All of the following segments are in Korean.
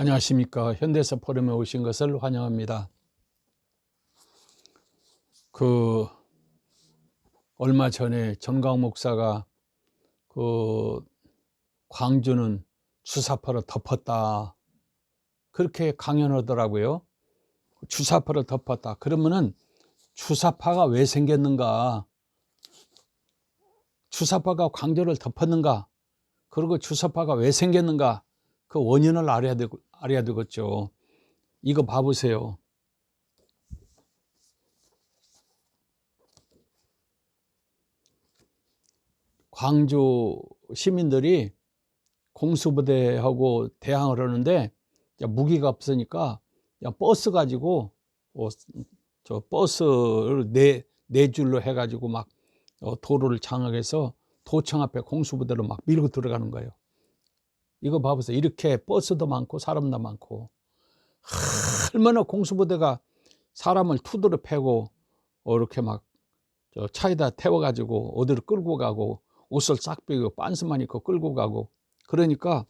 안녕하십니까. 현대사 포럼에 오신 것을 환영합니다. 얼마 전에 전광 목사가 광주는 주사파로 덮었다, 그렇게 강연하더라고요. 주사파로 덮었다. 그러면은 주사파가 왜 생겼는가? 주사파가 광주를 덮었는가? 그리고 주사파가 왜 생겼는가? 그 원인을 알아야 되겠죠. 이거 봐보세요. 광주 시민들이 공수부대하고 대항을 하는데 무기가 없으니까 버스 가지고 저 버스를 네 줄로 해가지고 막 도로를 장악해서 도청 앞에 공수부대로 막 밀고 들어가는 거예요. 이거 봐보세요. 이렇게 버스도 많고 사람도 많고, 얼마나 공수부대가 사람을 투드로 패고 이렇게 막 차에다 태워가지고 어디로 끌고 가고, 옷을 싹 빼고 빤스만 입고 끌고 가고, 그러니까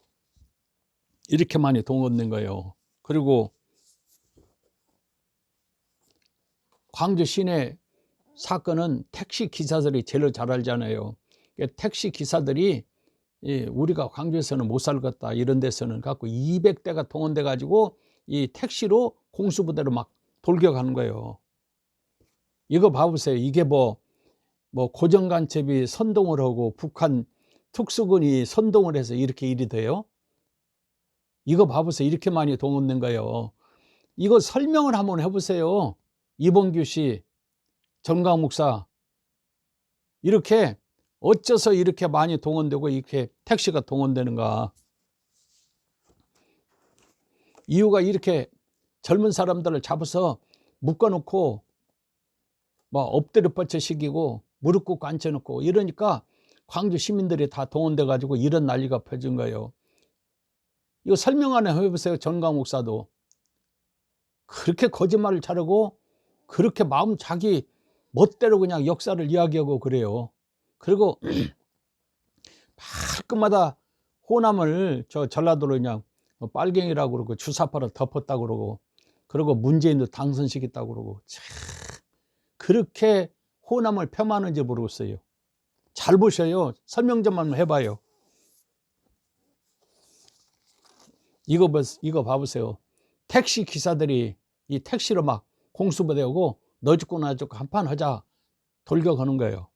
이렇게 많이 동원된 거예요. 그리고 광주 시내 사건은 택시 기사들이 제일 잘 알잖아요. 택시 기사들이 우리가 광주에서는 못 살겠다 이런 데서는 갖고 200대가 동원돼 가지고 이 택시로 공수부대로 막 돌겨가는 거예요. 이거 봐보세요. 이게 뭐 고정간첩이 선동을 하고 북한 특수군이 선동을 해서 이렇게 일이 돼요? 이거 봐보세요. 이렇게 많이 동원된 거예요. 이거 설명을 한번 해보세요. 이봉규 씨, 전광 목사, 이렇게 어째서 이렇게 많이 동원되고 이렇게 택시가 동원되는가? 이유가 이렇게 젊은 사람들을 잡아서 묶어놓고 막 엎드려 뻗쳐 시키고 무릎 꿇고 앉혀놓고 이러니까 광주 시민들이 다 동원돼 가지고 이런 난리가 펴진 거예요. 이거 설명 하나 해보세요. 전광 목사도 그렇게 거짓말을 잘하고 그렇게 마음 자기 멋대로 그냥 역사를 이야기하고 그래요. 그리고 말끝마다 호남을 전라도로 그냥 빨갱이라고 그러고 주사파로 덮었다고 그러고, 그리고 문재인도 당선시켰다고 그러고, 참 그렇게 호남을 폄하하는지 모르겠어요. 잘 보셔요. 설명 좀 한번 해봐요. 이거 봐보세요. 택시 기사들이 이 택시로 막 공수부대 오고 너 죽고 나 죽고 한판 하자 돌겨가는 거예요.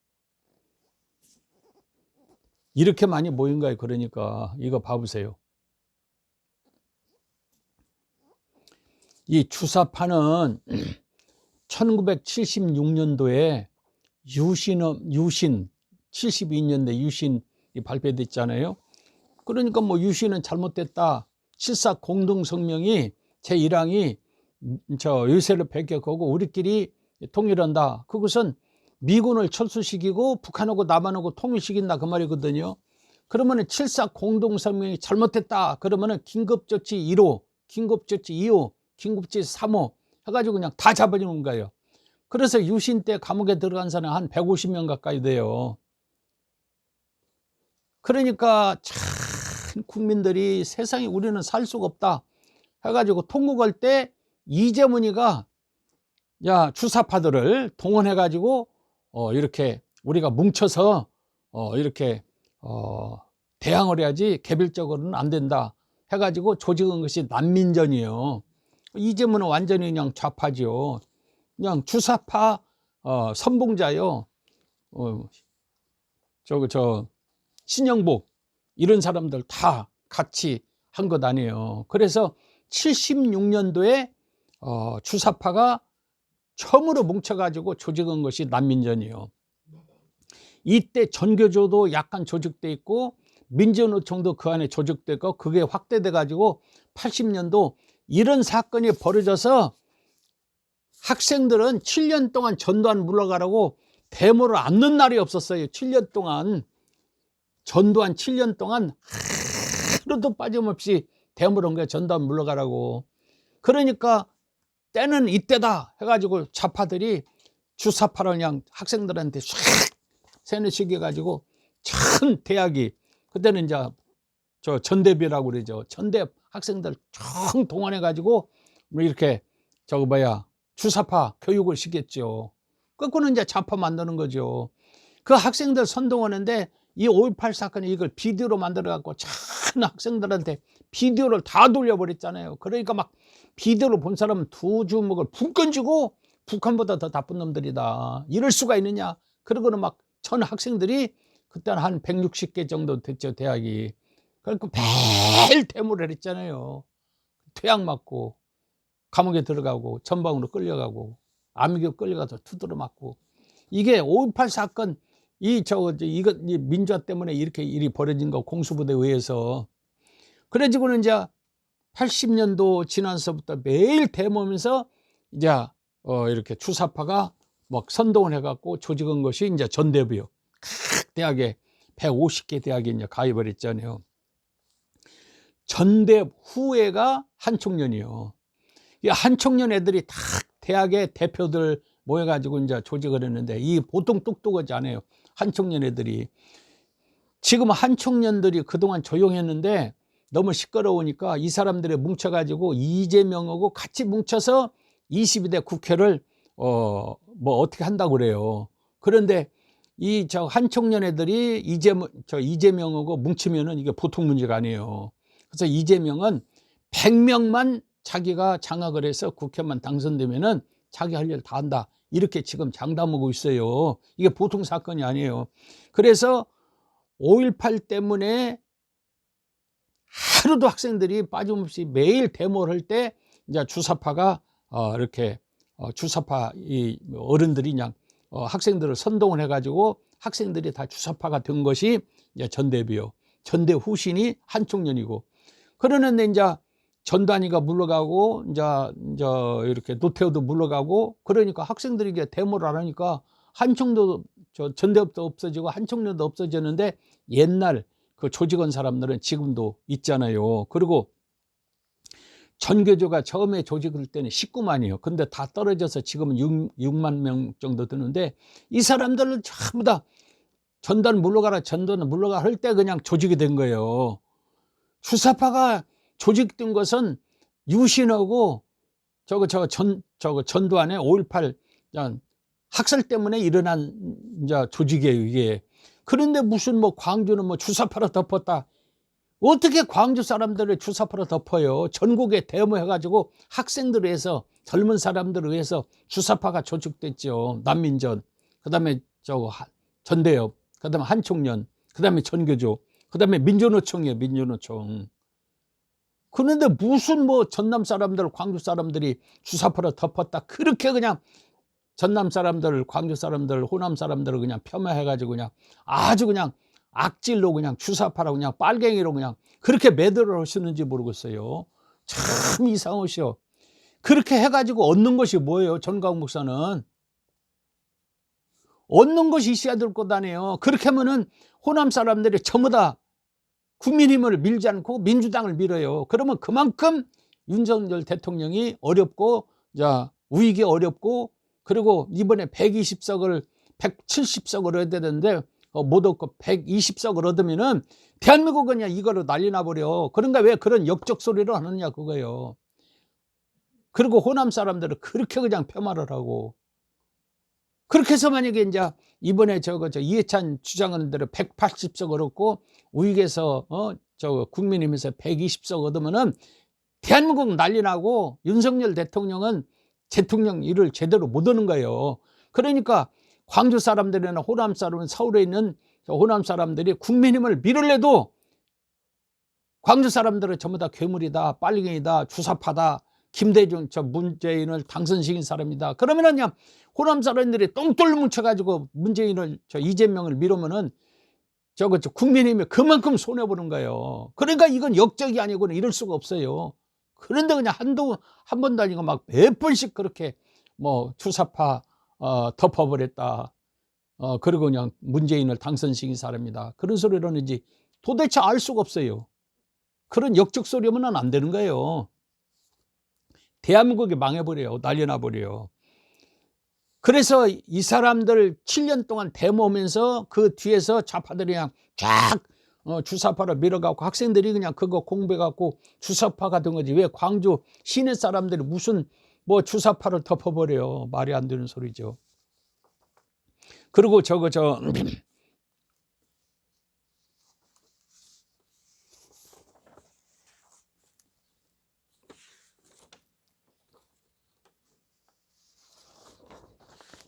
이렇게 많이 모인 거예요. 그러니까 이거 봐보세요. 이 주사파는 1976년도에 유신 72년대 유신이 발표됐잖아요. 그러니까 뭐 유신은 잘못됐다. 7.4 공동성명이 제1항이 유세를 배격하고 우리끼리 통일한다. 그것은 미군을 철수시키고 북한하고 남한하고 통일시킨다 그 말이거든요. 그러면 7.4 공동성명이 잘못됐다. 그러면 긴급조치 1호, 긴급조치 2호, 긴급조치 3호 해가지고 그냥 다 잡아주는 거예요. 그래서 유신 때 감옥에 들어간 사람 한 150명 가까이 돼요. 그러니까 참 국민들이 세상에 우리는 살 수가 없다 해가지고 통곡할 때 이재문이가 야 주사파들을 동원해가지고 이렇게 우리가 뭉쳐서 이렇게 대항을 해야지 개별적으로는 안 된다 해가지고 조직한 것이 난민전이에요. 이재문은 완전히 그냥 좌파죠. 그냥 주사파 선봉자요. 신영복 이런 사람들 다 같이 한 것 아니에요. 그래서 76년도에 주사파가 처음으로 뭉쳐가지고 조직한 것이 난민전이에요. 이때 전교조도 약간 조직돼 있고 민주노총도 그 안에 조직돼 있고 그게 확대돼 가지고 80년도 이런 사건이 벌어져서 학생들은 7년 동안 전두환 물러가라고 데모를 않는 날이 없었어요. 7년 동안 전두환 7년 동안 하루도 빠짐없이 데모를 한 거예요. 전두환 물러가라고. 그러니까 때는 이때다 해가지고 좌파들이 주사파를 그냥 학생들한테 싹 세뇌시켜가지고 참 대학이 그때는 이제 전대비라고 그러죠. 전대 학생들 총 동원해 가지고 이렇게 주사파 교육을 시켰죠. 거꾸로 이제 좌파 만드는 거죠. 그 학생들 선동하는데 이 5.18 사건이 이걸 비디오로 만들어 갖고 참 학생들한테 비디오를 다 돌려버렸잖아요. 그러니까 막 비디오를 본 사람은 두 주먹을 푹 건지고 북한보다 더 나쁜 놈들이다, 이럴 수가 있느냐. 그러고는 막 전 학생들이 그때는 한 160개 정도 됐죠, 대학이. 그러니까 매일 데모를 했잖아요. 퇴학 맞고 감옥에 들어가고 전방으로 끌려가고 암기업 끌려가서 두드러 맞고. 이게 5.18 사건 이 민주화 때문에 이렇게 일이 벌어진 거, 공수부대에 의해서. 그래가지고는 이제 80년도 지나서부터 매일 데모하면서 이제 이렇게 주사파가 막 선동을 해갖고 조직한 것이 이제 전대부요. 각 대학에 150개 대학에 이제 가입을 했잖아요. 전대 후회가 한총련이요. 이 한총련 애들이 다 대학의 대표들 모여가지고 이제 조직을 했는데, 이 보통 똑똑하지 않아요, 한총련 애들이. 지금 한총련들이 그동안 조용했는데 너무 시끄러우니까 이 사람들이 뭉쳐가지고 이재명하고 같이 뭉쳐서 22대 국회를 뭐 어떻게 한다고 그래요. 그런데 이 한총련 애들이 이재명하고 뭉치면은 이게 보통 문제가 아니에요. 그래서 이재명은 100명만 자기가 장악을 해서 국회만 당선되면은 자기 할 일 다 한다, 이렇게 지금 장담하고 있어요. 이게 보통 사건이 아니에요. 그래서 5.18 때문에 하루도 학생들이 빠짐없이 매일 데모를 할 때 이제 주사파가 이렇게 주사파 이 어른들이 그냥 학생들을 선동을 해가지고 학생들이 다 주사파가 된 것이 이제 전대비요. 전대 후신이 한총련이고. 그러는데 이제 전단위가 물러가고 이제 이렇게 노태우도 물러가고, 그러니까 학생들이 이제 데모를 안 하니까 한총도 전대업도 없어지고 한총련도 없어졌는데, 옛날 그 조직원 사람들은 지금도 있잖아요. 그리고 전교조가 처음에 조직할 때는 19만이에요. 근데 다 떨어져서 지금은 6만 명 정도 되는데, 이 사람들은 전부 다 전단 물러가라 할 때 그냥 조직이 된 거예요. 주사파가 조직된 것은 유신하고 전두환의 5.18 학살 때문에 일어난 이제 조직이에요, 이게. 그런데 무슨 뭐 광주는 뭐 주사파로 덮었다. 어떻게 광주 사람들을 주사파로 덮어요? 전국에 데모해가지고 학생들을 위해서, 젊은 사람들을 위해서 주사파가 조직됐죠. 난민전, 그 다음에 전대협, 그 다음에 한총련, 그 다음에 전교조, 그 다음에 민주노총이에요, 민주노총. 그런데 무슨 뭐 전남 사람들, 광주 사람들이 주사파로 덮었다, 그렇게 그냥 전남 사람들, 광주 사람들, 호남 사람들을 그냥 폄하해가지고 그냥 아주 그냥 악질로 그냥 주사파라고 그냥 빨갱이로 그냥 그렇게 매도를 하시는지 모르겠어요. 참 이상하시오. 그렇게 해가지고 얻는 것이 뭐예요? 전광훈 목사는 얻는 것이 있어야 될 것 아니에요. 그렇게 하면은 호남 사람들이 전부 다 국민힘을 밀지 않고 민주당을 밀어요. 그러면 그만큼 윤석열 대통령이 어렵고 우익이 어렵고, 그리고 이번에 120석을 170석을 얻어야 되는데 못 얻고 120석을 얻으면은 대한민국은 그냥 이거로 난리 나버려. 그런가 왜 그런 역적 소리를 하느냐 그거예요. 그리고 호남 사람들은 그렇게 그냥 폄하를 하고. 그렇게 해서 만약에 이제 이번에 이해찬 주장하는 대로 180석 얻었고 우익에서 국민의힘에서 120석 얻으면은 대한민국 난리 나고 윤석열 대통령은 대통령 일을 제대로 못 하는 거예요. 그러니까 광주 사람들이나 호남 사람은, 서울에 있는 호남 사람들이 국민힘을 밀을래도 광주 사람들은 전부 다 괴물이다, 빨갱이다, 주사파다, 김대중 문재인을 당선시킨 사람이다. 그러면은 그냥 호남 사람들이 똥돌 뭉쳐가지고 문재인을 이재명을 밀으면은 국민힘이 그만큼 손해보는 거예요. 그러니까 이건 역적이 아니고는 이럴 수가 없어요. 그런데 그냥 한 번도 아니고 막 몇 번씩 그렇게 뭐 주사파 덮어버렸다, 그리고 그냥 문재인을 당선시킨 사람이다, 그런 소리를 하는지 도대체 알 수가 없어요. 그런 역적 소리 하면 안 되는 거예요. 대한민국이 망해버려요. 난리 나버려요. 그래서 이 사람들 7년 동안 데모하면서 그 뒤에서 좌파들이 그냥 쫙 주사파로 밀어갖고 학생들이 그냥 그거 공부해갖고 주사파가 된 거지. 왜 광주 시내 사람들이 무슨 뭐 주사파를 덮어버려요. 말이 안 되는 소리죠. 그리고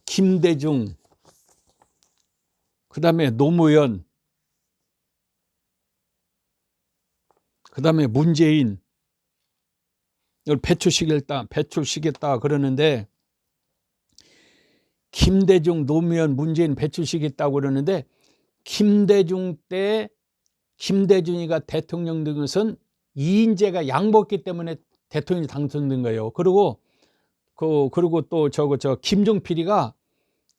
김대중, 그 다음에 노무현, 그 다음에 문재인, 이걸 배출시켰다 그러는데, 김대중, 노무현, 문재인 배출시켰다고 그러는데, 김대중 때 김대중이가 대통령 된 것은 이인재가 양보했기 때문에 대통령이 당선된 거예요. 그리고 또 김종필이가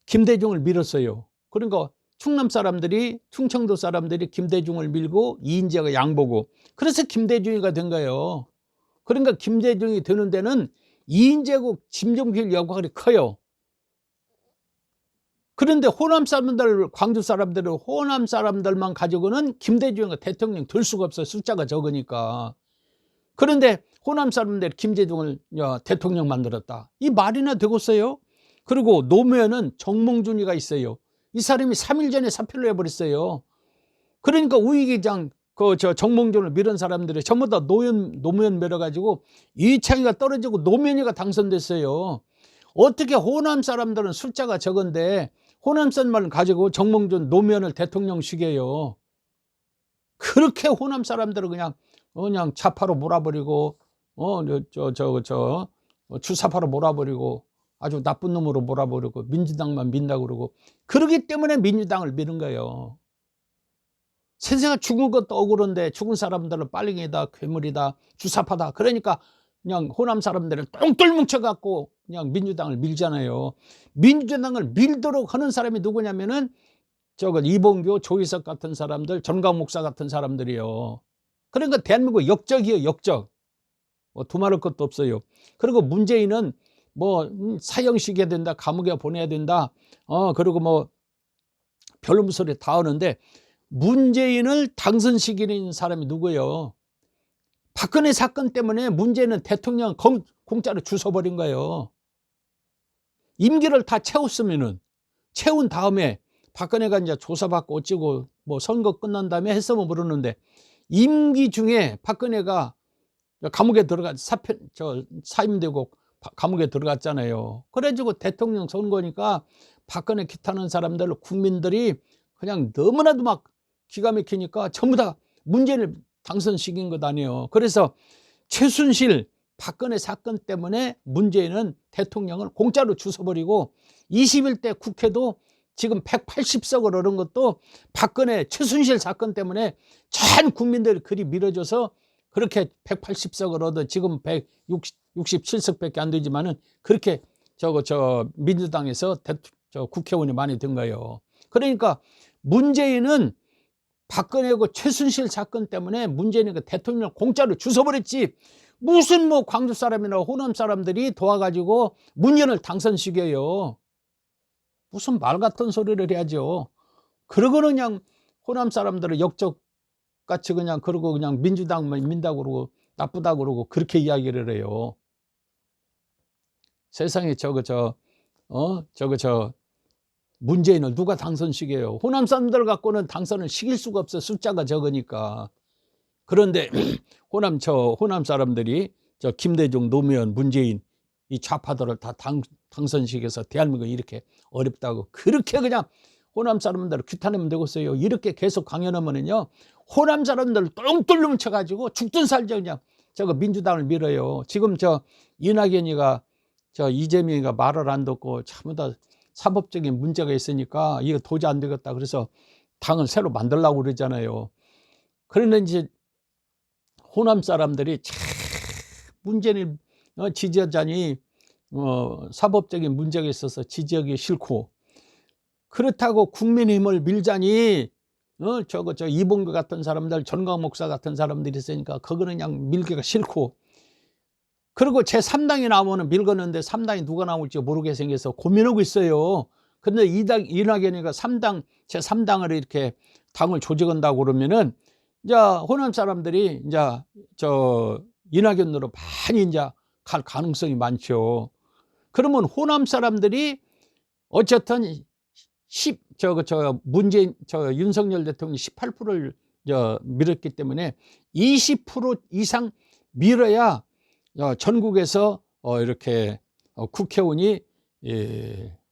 김대중을 밀었어요. 그러니까 충청도 사람들이 김대중을 밀고 이인재가 양보고, 그래서 김대중이가 된 거예요. 그러니까 김대중이 되는 데는 이인재고 김종필 역할이 커요. 그런데 호남 사람들, 광주 사람들은 호남 사람들만 가지고는 김대중이 대통령 될 수가 없어요. 숫자가 적으니까. 그런데 호남 사람들이 김대중을 대통령 만들었다. 이 말이나 되겠어요? 그리고 노무현은 정몽준이가 있어요. 이 사람이 3일 전에 사표를 해버렸어요. 그러니까 우익이장 정몽준을 밀은 사람들이 전부 다 노무현 밀어가지고 이창희가 떨어지고 노무현이가 당선됐어요. 어떻게 호남 사람들은 숫자가 적은데 호남 사람을 가지고 정몽준, 노무현을 대통령 시켜요. 그렇게 호남 사람들은 그냥 좌파로 몰아버리고 주사파로 몰아버리고 아주 나쁜 놈으로 몰아버리고 민주당만 민다고 그러고, 그러기 때문에 민주당을 미는 거예요. 세상에 죽은 것도 억울한데 죽은 사람들은 빨갱이다, 괴물이다, 주사파다. 그러니까 그냥 호남 사람들은 똥돌 뭉쳐갖고 그냥 민주당을 밀잖아요. 민주당을 밀도록 하는 사람이 누구냐면은 이봉규, 조희석 같은 사람들, 전광 목사 같은 사람들이요. 그러니까 대한민국 역적이에요, 역적. 두말할 것도 없어요. 그리고 문재인은 사형시켜야 된다, 감옥에 보내야 된다, 그리고 별놈 소리 다 하는데, 문재인을 당선시키는 사람이 누구예요? 박근혜 사건 때문에 문재인은 대통령 공짜로 주워버린 거예요. 임기를 다 채운 다음에 박근혜가 이제 조사받고 어찌고 선거 끝난 다음에 했으면 모르는데, 임기 중에 박근혜가 감옥에 사임되고 감옥에 들어갔잖아요. 그래가지고 대통령 선거니까 박근혜 기타는 사람들, 국민들이 그냥 너무나도 막 기가 막히니까 전부 다 문재인을 당선시킨 것 아니에요. 그래서 최순실, 박근혜 사건 때문에 문재인은 대통령을 공짜로 주워버리고, 21대 국회도 지금 180석을 얻은 것도 박근혜, 최순실 사건 때문에 전 국민들이 그리 밀어줘서 그렇게 180석을 얻어 지금 167석밖에 안 되지만은 그렇게 민주당에서 국회의원이 많이 된 거예요. 그러니까 문재인은 박근혜고 최순실 사건 때문에 문재인이 대통령 공짜로 주워버렸지, 무슨 광주 사람이나 호남 사람들이 도와가지고 문재인을 당선시켜요. 무슨 말 같은 소리를 해야죠. 그러고는 그냥 호남 사람들은 역적같이 그러고 그냥 민주당만 민다고 그러고 나쁘다고 그러고 그렇게 이야기를 해요. 세상에 문재인을 누가 당선시켜요? 호남 사람들 갖고는 당선을 시킬 수가 없어, 숫자가 적으니까. 그런데 호남 사람들이 김대중, 노무현, 문재인 이 좌파들을 다 당선시켜서 대한민국이 이렇게 어렵다고 그렇게 그냥 호남 사람들을 규탄하면 되겠어요. 이렇게 계속 강연하면은요, 호남 사람들을 똥돌 뭉쳐가지고 죽든 살든 그냥 민주당을 밀어요. 지금 이낙연이가 이재명이가 말을 안 듣고 전부 다 사법적인 문제가 있으니까 이거 도저히 안 되겠다. 그래서 당을 새로 만들려고 그러잖아요. 그런데 이제 호남 사람들이 문재인을 지지하자니 사법적인 문제가 있어서 지지하기 싫고, 그렇다고 국민의힘을 밀자니 이봉규 같은 사람들, 전광 목사 같은 사람들이 있으니까 그거는 그냥 밀기가 싫고, 그리고 제3당이 나오면 밀겠는데 3당이 누가 나올지 모르게 생겨서 고민하고 있어요. 그런데 이낙연이가 제3당을 이렇게 당을 조직한다고 그러면은 이제 호남 사람들이 이제 저 이낙연으로 많이 이제 갈 가능성이 많죠. 그러면 호남 사람들이 어쨌든 문재인 윤석열 대통령이 18%를 밀었기 때문에 20% 이상 밀어야 전국에서 이렇게 국회의원이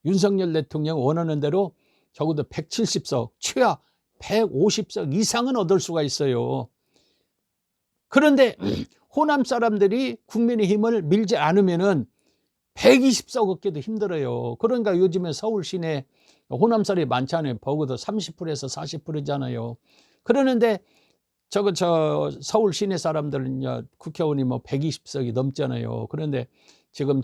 윤석열 대통령 원하는 대로 적어도 170석, 최하 150석 이상은 얻을 수가 있어요. 그런데 호남 사람들이 국민의힘을 밀지 않으면은 120석 얻기도 힘들어요. 그러니까 요즘에 서울 시내 호남 사람이 많잖아요. 적어도 30%에서 40%잖아요. 그러는데 서울 시내 사람들은 국회의원이 뭐 120석이 넘잖아요. 그런데 지금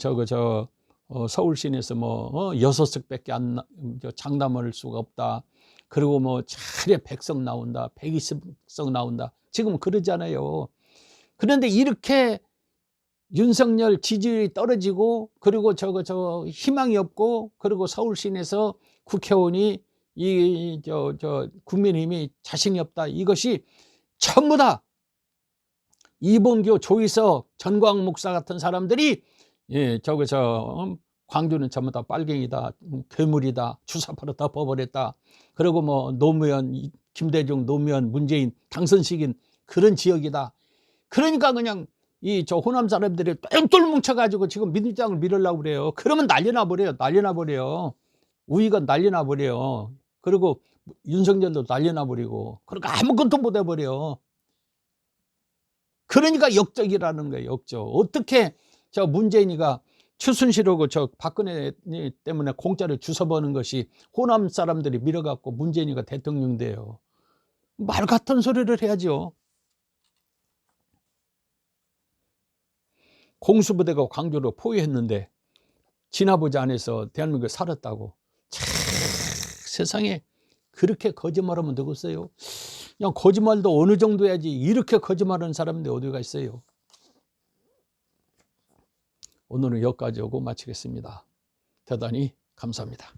서울 시내에서 뭐 6석밖에 장담할 수가 없다. 그리고 뭐 차례 100석 나온다, 120석 나온다. 지금 그러잖아요. 그런데 이렇게 윤석열 지지율이 떨어지고, 그리고 희망이 없고, 그리고 서울 시내에서 국회의원이 국민의힘이 자신이 없다. 이것이 전부 다 이봉규, 조희석, 전광 목사 같은 사람들이 광주는 전부 다 빨갱이다, 괴물이다, 주사파로 덮어버렸다. 그리고 뭐 노무현, 김대중, 노무현, 문재인 당선시킨 그런 지역이다. 그러니까 그냥 호남 사람들이 똘똘 뭉쳐가지고 지금 민주당을 밀으려고 그래요. 그러면 난리 나버려요. 우익은 난리 나버려요. 그리고 윤석열도 난리 나버리고, 그러니까 아무것도 못 해버려. 그러니까 역적이라는 거예요. 역적. 어떻게 문재인이가 최순실하고 박근혜 때문에 공짜를 주워버는 것이 호남 사람들이 밀어갖고 문재인이가 대통령 돼요. 말 같은 소리를 해야죠. 공수부대가 광주로 포위했는데 진화보지 안에서 대한민국에 살았다고. 참, 세상에 그렇게 거짓말하면 되겠어요? 그냥 거짓말도 어느 정도 해야지. 이렇게 거짓말하는 사람들이 어디가 있어요? 오늘은 여기까지 하고 마치겠습니다. 대단히 감사합니다.